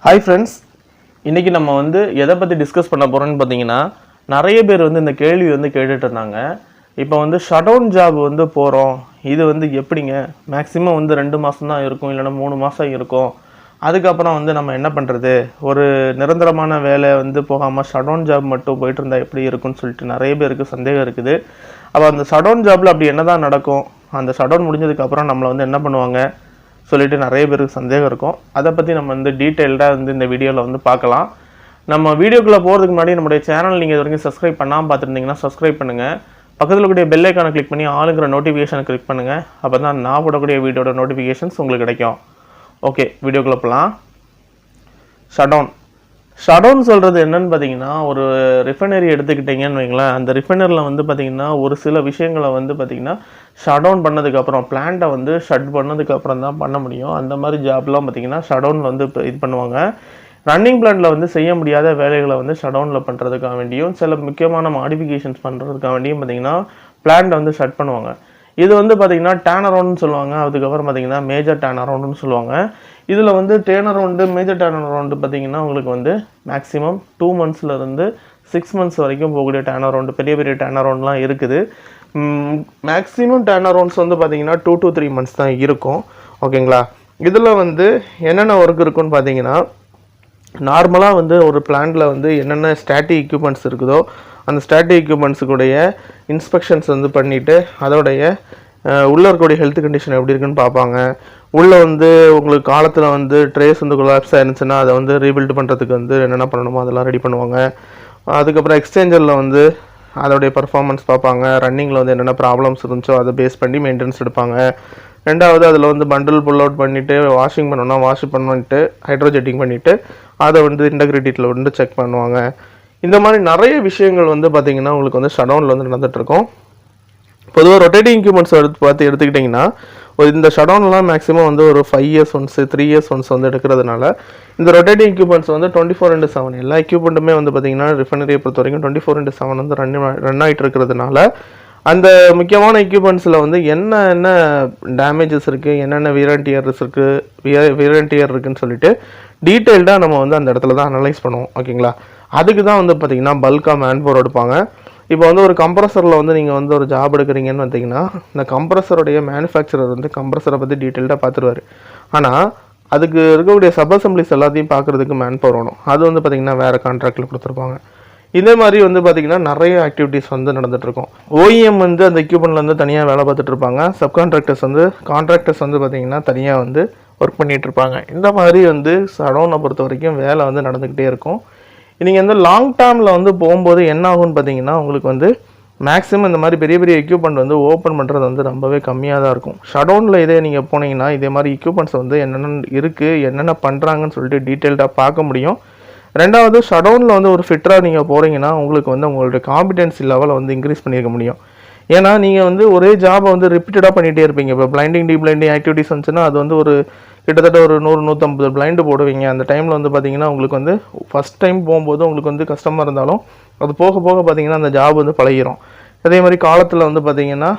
Hi friends, இன்றைக்கி நம்ம எதை பற்றி டிஸ்கஸ் பண்ண போகிறோம்னு பார்த்தீங்கன்னா, நிறைய பேர் இந்த கேள்வி கேட்டுட்டு இருந்தாங்க. இப்போ ஷட்டவுன் ஜாப் போகிறோம், இது எப்படிங்க மேக்ஸிமம் 2 மாதம் தான் இருக்கும், இல்லைன்னா 3 மாதம் இருக்கும். அதுக்கப்புறம் நம்ம என்ன பண்ணுறது, ஒரு நிரந்தரமான வேலை போகாமல் ஷட்டவுன் ஜாப் மட்டும் போயிட்டு இருந்தால் எப்படி இருக்குன்னு சொல்லிட்டு நிறைய பேருக்கு சந்தேகம் இருக்குது. அப்போ அந்த ஷட்டவுன் ஜாபில் அப்படி என்ன தான் நடக்கும், அந்த ஷட்டவுன் முடிஞ்சதுக்கப்புறம் நம்மளை என்ன பண்ணுவாங்க சொல்லிட்டு நிறைய பேருக்கு சந்தேகம் இருக்கும். அதை பற்றி நம்ம டீட்டெயில்டாக இந்த வீடியோவில் பார்க்கலாம். நம்ம வீடியோக்குள்ளே போகிறதுக்கு முன்னாடி நம்மளுடைய சேனல் நீங்கள் இது வரைக்கும் சப்ஸ்கிரைப் பண்ணாமல் பார்த்துருந்தீங்கன்னா சப்ஸ்கிரைப் பண்ணுங்கள். பக்கத்தில் கூடிய பெல் ஐக்கானை கிளிக் பண்ணி ஆளுங்கிற நோட்டிஃபிகேஷனை கிளிக் பண்ணுங்கள். அப்போ தான் நான் போடக்கூடிய வீடியோட நோட்டிஃபிகேஷன்ஸ் உங்களுக்கு கிடைக்கும். ஓகே, வீடியோக்குள்ளே போகலாம். ஷட்டவுன் சொல்கிறது என்னன்னு பார்த்தீங்கன்னா, ஒரு ரிஃபைனரி எடுத்துக்கிட்டிங்கன்னு வைங்களேன். அந்த ரிஃபைனரியில் பார்த்தீங்கன்னா ஒரு சில விஷயங்களை பார்த்தீங்கன்னா ஷட்டவுன் பண்ணதுக்கப்புறம், பிளான்ட்டை ஷட் பண்ணதுக்கப்புறம் தான் பண்ண முடியும். அந்த மாதிரி ஜாப்லாம் பார்த்தீங்கன்னா ஷட்டவுனில் இது பண்ணுவாங்க. ரன்னிங் பிளான்ட்டில் செய்ய முடியாத வேலைகளை ஷட்டவுனில் பண்ணுறதுக்காக வேண்டியும், சில முக்கியமான மாடிஃபிகேஷன்ஸ் பண்ணுறதுக்காக வேண்டியும் பார்த்தீங்கன்னா பிளான்ட்டை ஷட் பண்ணுவாங்க. இது பார்த்தீங்கன்னா டேர்ன் அரவுண்ட்னு சொல்லுவாங்க. அதுக்கப்புறம் பார்த்தீங்கன்னா மேஜர் டேர்ன் அரவுண்டுன்னு சொல்லுவாங்க. இதில் turn around, major turn around பார்த்தீங்கன்னா உங்களுக்கு மேக்ஸிமம் 2 monthsலேருந்து 6 months வரைக்கும் போகக்கூடிய டேர்ன் அரவுண்டு, பெரிய பெரிய டேர்ன் அரவுண்ட்லாம் இருக்குது. மேக்ஸிமம் டேர்ன் அரவுண்ட்ஸ் பார்த்தீங்கன்னா 2 to 3 months தான் இருக்கும். ஓகேங்களா? இதில் என்னென்ன ஒர்க் இருக்குன்னு பார்த்தீங்கன்னா, நார்மலாக ஒரு பிளான்ட்டில் என்னென்ன ஸ்டாட்டிக் எக்யூப்மெண்ட்ஸ் இருக்குதோ அந்த ஸ்டாட்டிக் எக்யூப்மெண்ட்ஸுக்குடைய இன்ஸ்பெக்ஷன்ஸ் பண்ணிவிட்டு அதோடைய உள்ளே இருக்கக்கூடிய ஹெல்த் கண்டிஷன் எப்படி இருக்குன்னு பார்ப்பாங்க. உள்ளே உங்களுக்கு காலத்தில் ட்ரேஸ் கொலாப்ஸ் ஆயிருந்துச்சுன்னா அதை ரீபில்ட் பண்ணுறதுக்கு என்னென்ன பண்ணணுமோ அதெல்லாம் ரெடி பண்ணுவாங்க. அதுக்கப்புறம் எக்ஸ்சேஞ்சரில் அதோடைய பர்ஃபார்மன்ஸ் பார்ப்பாங்க. ரன்னிங்கில் என்னென்ன ப்ராப்ளம்ஸ் இருந்துச்சோ அதை பேஸ் பண்ணி மெயின்டெனன்ஸ் எடுப்பாங்க. ரெண்டாவது அதில் பண்டில் புல் அவுட் பண்ணிவிட்டு வாஷிங் பண்ணணும்னா வாஷ் பண்ணிட்டு ஹைட்ரோஜெட்டிங் பண்ணிவிட்டு அதை இன்டெகிரிட்டியில் செக் பண்ணுவாங்க. இந்த மாதிரி நிறைய விஷயங்கள் பார்த்திங்கன்னா உங்களுக்கு ஷட்டவுனில் நடந்துகிட்ருக்கும். பொதுவாக ரொட்டேட்டிங் எக்யூப்மெண்ட்ஸ் எடுத்துக்கிட்டிங்கன்னா இந்த ஷட்டவுன்லாம் மேக்ஸிமம் ஒரு 5 years ஒன்ஸ் 3 years ஒன்ஸ் எடுக்கிறதுனால இந்த ரொட்டேட்டிங் எக்யூப்மெண்ட்ஸ் 24/7 எல்லா எக்யூப்மெண்ட்டுமே பார்த்திங்கன்னா ரிஃபைனரியை பொறுத்த வரைக்கும் 24/7 ரன் ஆகிட்டு இருக்கிறதுனால அந்த முக்கியமான எக்யூப்மெண்ட்ஸில் என்ன டேமேஜஸ் இருக்குது, என்னென்ன வீரண்டியர்ஸ் இருக்குது, வீரண்டியர் இருக்குதுன்னு சொல்லிட்டு டீட்டெயில்டாக நம்ம அந்த இடத்துல தான் அனலைஸ் பண்ணுவோம். ஓகேங்களா? அதுக்கு தான் பார்த்திங்கன்னா பல்காக மேன் பவர் எடுப்பாங்க. இப்போ ஒரு கம்ப்ரஸரில் நீங்கள் ஒரு ஜாப் எடுக்கிறீங்கன்னு பார்த்தீங்கன்னா, இந்த கம்ப்ரஸருடைய மேனுஃபேக்சரர் கம்ப்ரஸரை பற்றி டீட்டெயில்டாக பார்த்துருவார். ஆனால் அதுக்கு இருக்கக்கூடிய சப் அசம்பிளிஸ் எல்லாத்தையும் பார்க்குறதுக்கு மேன் பவர் வேணும். அது பார்த்திங்கன்னா வேறு கான்ட்ராக்டில் கொடுத்துருப்பாங்க. இதே மாதிரி பார்த்திங்கன்னா நிறைய ஆக்டிவிட்டீஸ் நடந்துகிட்ருக்கும். ஓஇஎம் அந்த எக்யூப்மெண்ட்டில் தனியாக வேலை பார்த்துட்டு இருப்பாங்க. சப்கான்ட்ராக்டர்ஸ் கான்ட்ராக்டர்ஸ் பார்த்திங்கன்னா தனியாக ஒர்க் பண்ணிகிட்டு இருப்பாங்க. இந்த மாதிரி ஷட்டவுனை பொறுத்த வரைக்கும் வேலை நடந்துக்கிட்டே இருக்கும். நீங்கள் லாங் டேர்மில் போகும்போது என்ன ஆகும்னு பார்த்தீங்கன்னா, உங்களுக்கு மேக்ஸிமம் இந்த மாதிரி பெரிய பெரிய எக்யூப்மெண்ட் ஓப்பன் பண்ணுறது ரொம்பவே கம்மியாக தான் இருக்கும். ஷட்டவுனில் இதே நீங்கள் போனீங்கன்னா இதே மாதிரி எக்யூப்மெண்ட்ஸ் என்னென்ன இருக்குது, என்னென்ன பண்ணுறாங்கன்னு சொல்லிட்டு டீட்டெயில்டாக பார்க்க முடியும். ரெண்டாவது, ஷட்டவுனில் ஒரு ஃபிட்டராக நீங்கள் போகிறீங்கன்னா உங்களுக்கு உங்களுடைய காம்பிடென்சி லெவலை இன்க்ரீஸ் பண்ணியிருக்க முடியும். ஏன்னா நீங்கள் ஒரே ஜாபை ரிப்பீட்டடாக பண்ணிகிட்டே இருப்பீங்க. இப்போ பிளைண்டிங், டீப்ளைண்டிங் ஆக்டிவிட்டிஸ் வந்துச்சுன்னா அது ஒரு கிட்டத்தட்ட ஒரு 100-150 பிளைண்டு போடுவீங்க. அந்த டைமில் பார்த்தீங்கன்னா உங்களுக்கு ஃபஸ்ட் டைம் போகும்போது உங்களுக்கு கஷ்டமாக இருந்தாலும் அது போக போக பார்த்தீங்கன்னா அந்த ஜாப் பழகிரும். அதே மாதிரி காலத்தில் பார்த்தீங்கன்னா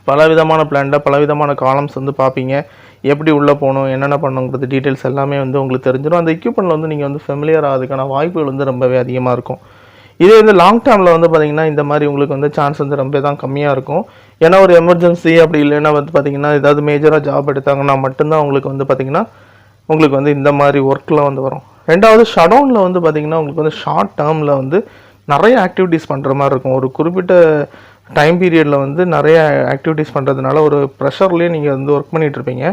பலவிதமான பிளான்ல பலவிதமான காலம்ஸ் பார்ப்பீங்க. எப்படி உள்ளே போகணும், என்னென்ன பண்ணணுங்கிறது டீட்டெயில்ஸ் எல்லாமே உங்களுக்கு தெரிஞ்சிடும். அந்த எக்யூப்மெண்ட்டில் நீங்கள் ஃபெமிலியர் ஆகிறதுக்கான வாய்ப்புகள் ரொம்பவே அதிகமாக இருக்கும். இதே லாங் டேர்மில் பார்த்தீங்கன்னா இந்த மாதிரி உங்களுக்கு சான்ஸ் ரொம்ப தான் கம்மியாக இருக்கும். ஏன்னா ஒரு எமர்ஜென்சி அப்படி இல்லைன்னா பார்த்தீங்கன்னா ஏதாவது மேஜராக ஜாப் எடுத்தாங்கன்னா மட்டும்தான் உங்களுக்கு பார்த்தீங்கன்னா உங்களுக்கு இந்த மாதிரி ஒர்க்கில் வரும். ரெண்டாவது, ஷட்டவுனில் பார்த்தீங்கன்னா உங்களுக்கு ஷார்ட் டேர்மில் நிறைய ஆக்டிவிட்டீஸ் பண்ணுற மாதிரி இருக்கும். ஒரு குறிப்பிட்ட டைம் பீரியடில் நிறைய ஆக்டிவிட்டீஸ் பண்ணுறதுனால ஒரு ப்ரெஷர்லேயே நீங்கள் ஒர்க் பண்ணிகிட்டு இருப்பீங்க.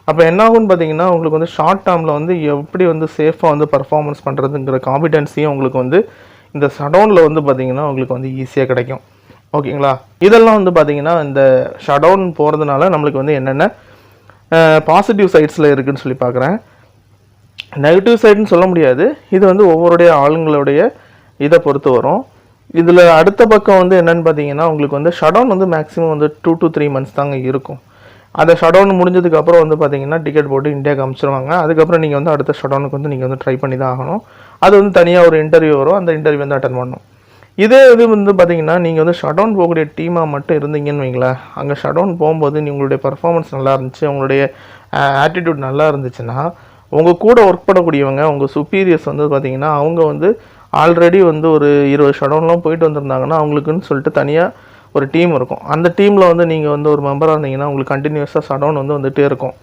அப்போ என்ன ஆகும்னு பார்த்தீங்கன்னா உங்களுக்கு ஷார்ட் டேர்மில் எப்படி சேஃபாக பர்ஃபார்மன்ஸ் பண்ணுறதுங்கிற காம்பிடென்சியும் உங்களுக்கு இந்த ஷட்டவுனில் பார்த்தீங்கன்னா உங்களுக்கு ஈஸியாக கிடைக்கும். ஓகேங்களா? இதெல்லாம் பார்த்தீங்கன்னா இந்த ஷட்டவுன் போகிறதுனால நம்மளுக்கு என்னென்ன பாசிட்டிவ் சைட்ஸில் இருக்குதுன்னு சொல்லி பார்க்குறேன். நெகட்டிவ் சைடுன்னு சொல்ல முடியாது. இது ஒவ்வொருடைய ஆளுங்களுடைய இதை பொறுத்து வரும். இதில் அடுத்த பக்கம் என்னென்னு பார்த்தீங்கன்னா உங்களுக்கு ஷட்டவுன் மேக்ஸிமம் 2 to 3 months தாங்க இருக்கும். அதை ஷட்டவுன் முடிஞ்சதுக்கப்புறம் பார்த்தீங்கன்னா டிக்கெட் போட்டு இந்தியாவுக்கு அனுப்பிச்சிருவாங்க. அதுக்கப்புறம் நீங்கள் அடுத்த ஷட்டவுனுக்கு நீங்கள் ட்ரை பண்ணி தான் ஆகணும். அது தனியாக ஒரு இன்டர்வியூ வரும். அந்த இன்டர்வியூ அட்டன் பண்ணணும். இதே இது பார்த்தீங்கன்னா நீங்கள் ஷட்டவுன் போகக்கூடிய டீமாக மட்டும் இருந்தீங்கன்னு வைங்களேன், அங்கே ஷட்டவுன் போகும்போது உங்களுடைய பர்ஃபார்மன்ஸ் நல்லா இருந்துச்சு, உங்களுடைய ஆட்டிடியூட் நல்லா இருந்துச்சுன்னா உங்கள் கூட ஒர்க் பண்ணக்கூடியவங்க உங்கள் சுப்பீரியர்ஸ் வந்து பார்த்தீங்கன்னா அவங்க வந்து ஆல்ரெடி வந்து ஒரு 20 ஷடவுன்லாம் போயிட்டு வந்திருந்தாங்கன்னா அவங்களுக்குன்னு சொல்லிட்டு தனியாக ஒரு டீம் இருக்கும். அந்த டீமில் வந்து நீங்கள் வந்து ஒரு மெம்பராக இருந்தீங்கன்னா உங்களுக்கு கண்டினியூஸாக ஷடவுன் வந்து வந்துகிட்டே இருக்கும்.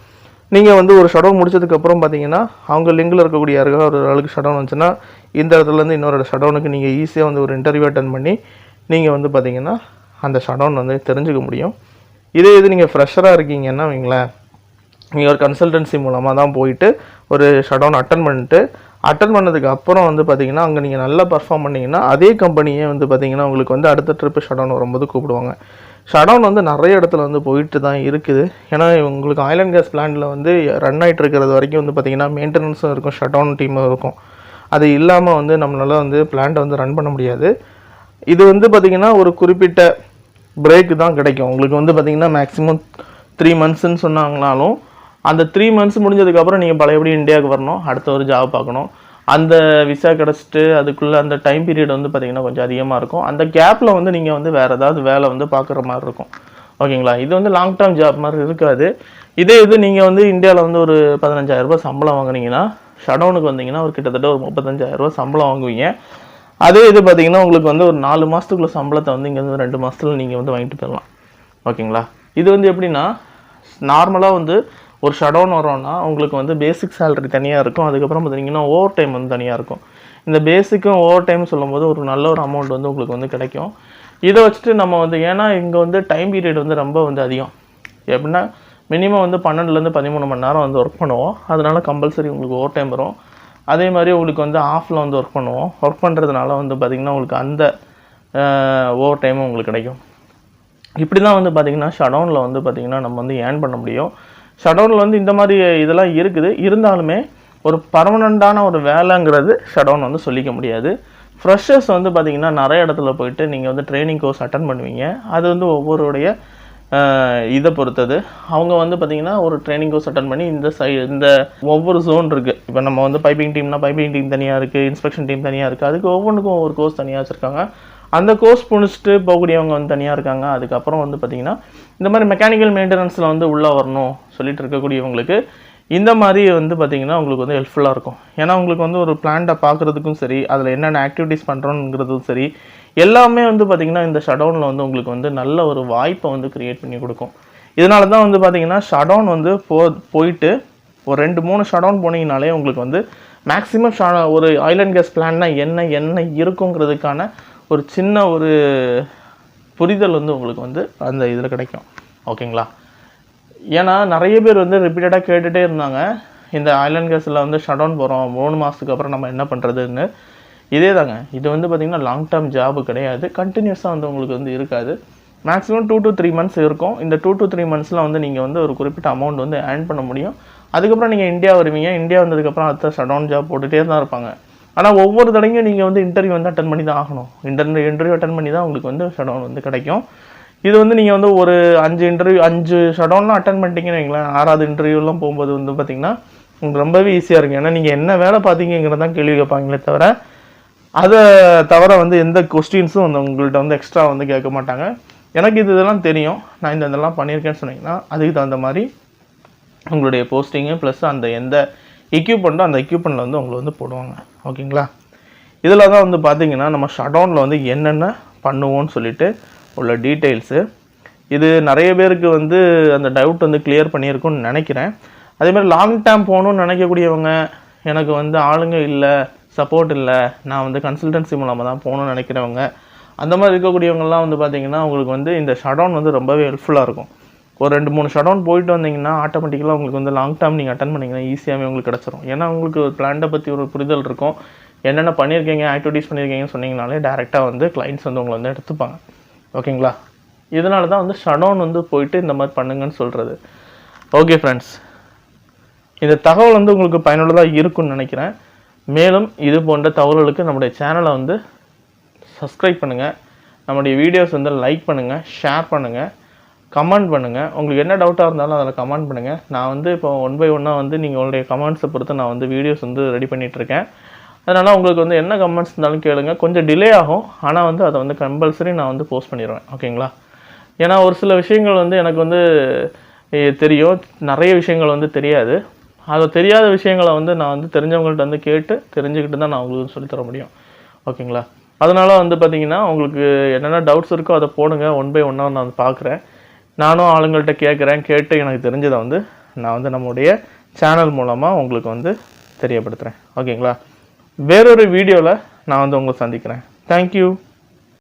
நீங்கள் வந்து ஒரு ஷடவுன் முடிச்சதுக்கப்புறம் பார்த்தீங்கன்னா அவங்க லிங்கில் இருக்கக்கூடிய யாருக்காக ஒரு ஆளுக்கு ஷடவுன் வந்துச்சுன்னா இந்த இடத்துலேருந்து இன்னொரு ஷடவுனுக்கு நீங்கள் ஈஸியாக வந்து ஒரு இன்டர்வியூ அட்டன் பண்ணி நீங்கள் வந்து பார்த்தீங்கன்னா அந்த ஷடவுன் வந்து தெரிஞ்சுக்க முடியும். இது நீங்கள் ஃப்ரெஷராக இருக்கீங்கன்னா வைங்களேன், நீங்கள் ஒரு கன்சல்டன்சி மூலமாக தான் போயிட்டு ஒரு ஷடவுன் அட்டன் பண்ணதுக்கு அப்புறம் வந்து பார்த்தீங்கன்னா அங்கே நீங்கள் நல்லா பர்ஃபார்ம் பண்ணிங்கன்னா அதே கம்பெனியே வந்து பார்த்தீங்கன்னா உங்களுக்கு வந்து அடுத்த ட்ரிப்பு ஷடவுன் வரும்போது கூப்பிடுவாங்க. ஷடவுன் வந்து நிறைய இடத்துல வந்து போயிட்டு தான் இருக்குது. ஏன்னா உங்களுக்கு ஆயில் அண்ட் கேஸ் பிளான்ட்டில் வந்து ரன் ஆகிட்டு இருக்கிறது வரைக்கும் வந்து பார்த்தீங்கன்னா மெயின்டெனன்ஸும் இருக்கும், ஷடவுன் டீமும் இருக்கும். அது இல்லாமல் வந்து நம்மளால் வந்து பிளான்ட்டை வந்து ரன் பண்ண முடியாது. இது வந்து பார்த்திங்கன்னா ஒரு குறிப்பிட்ட பிரேக்கு தான் கிடைக்கும் உங்களுக்கு வந்து பார்த்திங்கன்னா மேக்ஸிமம் 3 மந்த்ஸ்ன்னு சொன்னாங்கனாலும் அந்த 3 மந்த்ஸ் முடிஞ்சதுக்கப்புறம் நீங்கள் பழையபடி இந்தியாவுக்கு வரணும், அடுத்த ஒரு ஜாப் பார்க்கணும். அந்த விசா கிடச்சிட்டு அதுக்குள்ளே அந்த டைம் பீரியட் வந்து பார்த்திங்கன்னா கொஞ்சம் அதிகமாக இருக்கும். அந்த கேப்பில் வந்து நீங்கள் வந்து வேறு ஏதாவது வேலை வந்து பார்க்குற மாதிரி இருக்கும். ஓகேங்களா? இது வந்து லாங் டேர்ம் ஜாப் மாதிரி இருக்காது. இது நீங்கள் வந்து இந்தியாவில் வந்து ஒரு 15,000 ரூபாய் சம்பளம் வாங்குனீங்கன்னா ஷடவுனுக்கு வந்தீங்கன்னா ஒரு கிட்டத்தட்ட ஒரு 35,000 ரூபாய் சம்பளம் வாங்குவீங்க. அதே இது பார்த்தீங்கன்னா உங்களுக்கு வந்து ஒரு 4 மாதத்துக்குள்ள சம்பளத்தை வந்து இங்கே வந்து 2 மாதத்துல நீங்கள் வந்து வாங்கிட்டு போயிடலாம். ஓகேங்களா? இது வந்து எப்படின்னா நார்மலாக வந்து ஒரு ஷடவுன் வரோன்னா உங்களுக்கு வந்து பேசிக் சேலரி தனியாக இருக்கும். அதுக்கப்புறம் பார்த்தீங்கன்னா ஓவர் டைம் வந்து தனியாக இருக்கும். இந்த பேசிக்கும் ஓவர் டைம் சொல்லும்போது ஒரு நல்ல ஒரு அமௌண்ட் வந்து உங்களுக்கு வந்து கிடைக்கும். இதை வச்சுட்டு நம்ம வந்து ஏன்னா இங்கே வந்து டைம் பீரியட் வந்து ரொம்ப வந்து அதிகம். எப்படின்னா மினிமம் வந்து 12லேருந்து 13 மணி நேரம் வந்து ஒர்க் பண்ணுவோம். அதனால கம்பல்சரி உங்களுக்கு ஓவர் டைம் வரும். அதே மாதிரி உங்களுக்கு வந்து ஆஃபில் வந்து ஒர்க் பண்ணுவோம். ஒர்க் பண்ணுறதுனால வந்து பார்த்திங்கன்னா உங்களுக்கு அந்த ஓவர் டைமும் உங்களுக்கு கிடைக்கும். இப்படி தான் வந்து பார்த்திங்கன்னா ஷடவுனில் வந்து பார்த்திங்கன்னா நம்ம வந்து ஏர்ன் பண்ண முடியும். ஷடவுனில் வந்து இந்த மாதிரி இதெல்லாம் இருக்குது. இருந்தாலுமே ஒரு பர்மனண்ட்டான ஒரு வேலைங்கிறது ஷடவுன் வந்து சொல்லிக்க முடியாது. ஃப்ரெஷர்ஸ் வந்து பார்த்திங்கன்னா நிறைய இடத்துல போயிட்டு நீங்கள் வந்து ட்ரைனிங் கோர்ஸ் அட்டன் பண்ணுவீங்க. அது வந்து ஒவ்வொருடைய இதை பொறுத்தது. அவங்க வந்து பார்த்திங்கன்னா ஒரு ட்ரைனிங் கோர்ஸ் அட்டன் பண்ணி இந்த ஒவ்வொரு ஜோன் இருக்குது. இப்போ நம்ம வந்து பைப்பிங் டீம்னா பைப்பிங் டீம் தனியாக இருக்குது, இன்ஸ்பெக்ஷன் டீம் தனியாக இருக்குது. அதுக்கு ஒவ்வொன்றுக்கும் ஒவ்வொரு கோர்ஸ் தனியாக வச்சுருக்காங்க. அந்த கோர்ஸ் முடிச்சுட்டு போகக்கூடியவங்க வந்து தனியாக இருக்காங்க. அதுக்கப்புறம் வந்து பார்த்திங்கன்னா இந்த மாதிரி மெக்கானிக்கல் மெயின்டெனன்ஸில் வந்து உள்ளே வரணும் சொல்லிட்டு இருக்கக்கூடியவங்களுக்கு இந்த மாதிரி வந்து பார்த்திங்கன்னா உங்களுக்கு வந்து ஹெல்ப்ஃபுல்லாக இருக்கும். ஏன்னா உங்களுக்கு வந்து ஒரு பிளான்ட்டை பார்க்குறதுக்கும் சரி, அதில் என்னென்ன ஆக்டிவிட்டீஸ் பண்ணுறோங்கிறதும் சரி, எல்லாமே வந்து பார்த்திங்கன்னா இந்த ஷடவுனில் வந்து உங்களுக்கு வந்து நல்ல ஒரு வாய்ப்பை வந்து க்ரியேட் பண்ணி கொடுக்கும். இதனால தான் வந்து பார்த்திங்கன்னா ஷடவுன் வந்து போயிட்டு ஒரு 2-3 ஷடவுன் போனீங்கனாலே உங்களுக்கு வந்து மேக்ஸிமம் ஒரு ஆயில் அண்ட் கேஸ் பிளான்னா என்ன இருக்குங்கிறதுக்கான ஒரு சின்ன ஒரு புரிதல் வந்து உங்களுக்கு வந்து அந்த இதில் கிடைக்கும். ஓகேங்களா? ஏன்னா நிறைய பேர் வந்து ரிப்பீட்டடாக கேட்டுகிட்டே இருந்தாங்க, இந்த ஆயில் அண்ட் கேஸில் வந்து ஷடவுன் போகிறோம் 3 மாதத்துக்கு அப்புறம் நம்ம என்ன பண்ணுறதுன்னு. இதே தாங்க, இது வந்து பார்த்திங்கன்னா லாங் டேர்ம் ஜாபு கிடையாது. கண்டினியூஸாக வந்து உங்களுக்கு வந்து இருக்காது. மேக்ஸிமம் 2 to 3 மந்த்ஸ் இருக்கும். இந்த 2 to 3 மந்த்ஸில் வந்து நீங்கள் வந்து ஒரு குறிப்பிட்ட அமௌண்ட் வந்து ஏர்ன் பண்ண முடியும். அதுக்கப்புறம் நீங்கள் இந்தியா வருவீங்க. இந்தியா வந்ததுக்கப்புறம் அடுத்த ஷடவுன் ஜாப் போட்டுகிட்டே தான் இருப்பாங்க. ஆனால் ஒவ்வொரு தடவையும் நீங்கள் வந்து இன்டர்வியூ வந்து அட்டன் பண்ணி தான் ஆகணும். இன்டர்வியூ அட்டன் பண்ணி தான் உங்களுக்கு வந்து ஷடவுன் வந்து கிடைக்கும். இது வந்து நீங்கள் வந்து ஒரு 5 ஷடவுன்லாம் அட்டன் பண்ணிட்டீங்கன்னு வைங்களேன், 6வது இன்டர்வியூலாம் போகும்போது வந்து பார்த்திங்கன்னா உங்களுக்கு ரொம்பவே ஈஸியாக இருக்கும். ஏன்னா நீங்கள் என்ன வேலை பார்த்தீங்கிறது தான் கேள்வி கேட்பாங்களே தவிர அதை தவிர வந்து எந்த கொஸ்டின்ஸும் வந்து உங்கள்கிட்ட வந்து எக்ஸ்ட்ரா வந்து கேட்க மாட்டாங்க. எனக்கு இதெல்லாம் தெரியும், நான் இதெல்லாம் பண்ணியிருக்கேன்னு சொன்னீங்கன்னா அதுக்கு தகுந்த மாதிரி உங்களுடைய போஸ்டிங்கு ப்ளஸ் அந்த எந்த எக்யூப்மெண்ட்டோ அந்த எக்யூப்மெண்ட்டில் வந்து உங்களை வந்து போடுவாங்க. ஓகேங்களா? இதில் தான் வந்து பார்த்திங்கன்னா நம்ம ஷடவுனில் வந்து என்னென்ன பண்ணுவோன்னு சொல்லிட்டு உள்ள டீட்டெயில்ஸு. இது நிறைய பேருக்கு வந்து அந்த டவுட் வந்து கிளியர் பண்ணியிருக்குன்னு நினைக்கிறேன். அதேமாதிரி லாங் டேர்ம் போகணுன்னு நினைக்கக்கூடியவங்க, எனக்கு வந்து ஆளுங்க இல்லை, சப்போர்ட் இல்லை, நான் வந்து கன்சல்டன்சி மூலமாக தான் போகணுன்னு நினைக்கிறவங்க, அந்த மாதிரி இருக்கக்கூடியவங்கலாம் வந்து பார்த்திங்கன்னா உங்களுக்கு வந்து இந்த ஷடவுன் வந்து ரொம்பவே ஹெல்ப்ஃபுல்லாக இருக்கும். ஒரு 2-3 ஷடவுன் போயிட்டு வந்தீங்கன்னா ஆட்டோமேட்டிக்கலாக உங்களுக்கு வந்து லாங் டேர்ம் நீங்கள் அட்டன் பண்ணிங்கன்னா ஈஸியாகவே உங்களுக்கு கிடச்சிரும். ஏன்னா உங்களுக்கு ஒரு பிளான்ட்டை பற்றி ஒரு புரிதல் இருக்கும். என்னென்ன பண்ணியிருக்கீங்க, ஆக்டிவிட்டீஸ் பண்ணியிருக்கீங்கன்னு சொன்னீங்கனாலே டேரெக்டாக வந்து கிளைண்ட்ஸ் வந்து உங்களை வந்து எடுத்துப்பாங்க. ஓகேங்களா? இதனால தான் வந்து ஷடவுன் வந்து போயிட்டு இந்த மாதிரி பண்ணுங்கன்னு சொல்கிறது. ஓகே ஃப்ரெண்ட்ஸ், இந்த தகவல் வந்து உங்களுக்கு பயனுள்ளதாக இருக்குன்னு நினைக்கிறேன். மேலும் இது போன்ற தகவல்களுக்கு நம்முடைய சேனலை வந்து சப்ஸ்கிரைப் பண்ணுங்கள், நம்முடைய வீடியோஸ் வந்து லைக் பண்ணுங்கள், ஷேர் பண்ணுங்கள், கமெண்ட் பண்ணுங்கள். உங்களுக்கு என்ன டவுட்டாக இருந்தாலும் அதில் கமெண்ட் பண்ணுங்கள். நான் வந்து இப்போ 1 by 1 வந்து நீங்கள் உங்களுடைய கமெண்ட்ஸை பொறுத்து நான் வந்து வீடியோஸ் வந்து ரெடி பண்ணிகிட்ருக்கேன். அதனால் உங்களுக்கு வந்து என்ன கமெண்ட்ஸ் இருந்தாலும் கேளுங்க. கொஞ்சம் டிலே ஆகும், ஆனால் வந்து அதை வந்து கம்பல்சரி நான் வந்து போஸ்ட் பண்ணிடுவேன். ஓகேங்களா? ஏன்னா ஒரு சில விஷயங்கள் வந்து எனக்கு வந்து தெரியும், நிறைய விஷயங்கள் வந்து தெரியாது. அது தெரியாத விஷயங்களை வந்து நான் வந்து தெரிஞ்சவங்கள்ட்ட வந்து கேட்டு தெரிஞ்சுக்கிட்டு தான் நான் உங்களுக்கு சொல்லித்தர முடியும். ஓகேங்களா? அதனால் வந்து பார்த்தீங்கன்னா உங்களுக்கு என்னென்ன டவுட்ஸ் இருக்கோ அதை போடுங்க. ஒன் பை ஒன்னாக நான் பார்க்குறேன். நானும் ஆளுங்கள்ட்ட கேட்குறேன். கேட்டு எனக்கு தெரிஞ்சதை வந்து நான் வந்து நம்முடைய சேனல் மூலமாக உங்களுக்கு வந்து தெரியப்படுத்துகிறேன். ஓகேங்களா? வேறொரு வீடியோவில் நான் வந்து உங்களை சந்திக்கிறேன். தேங்க்யூ.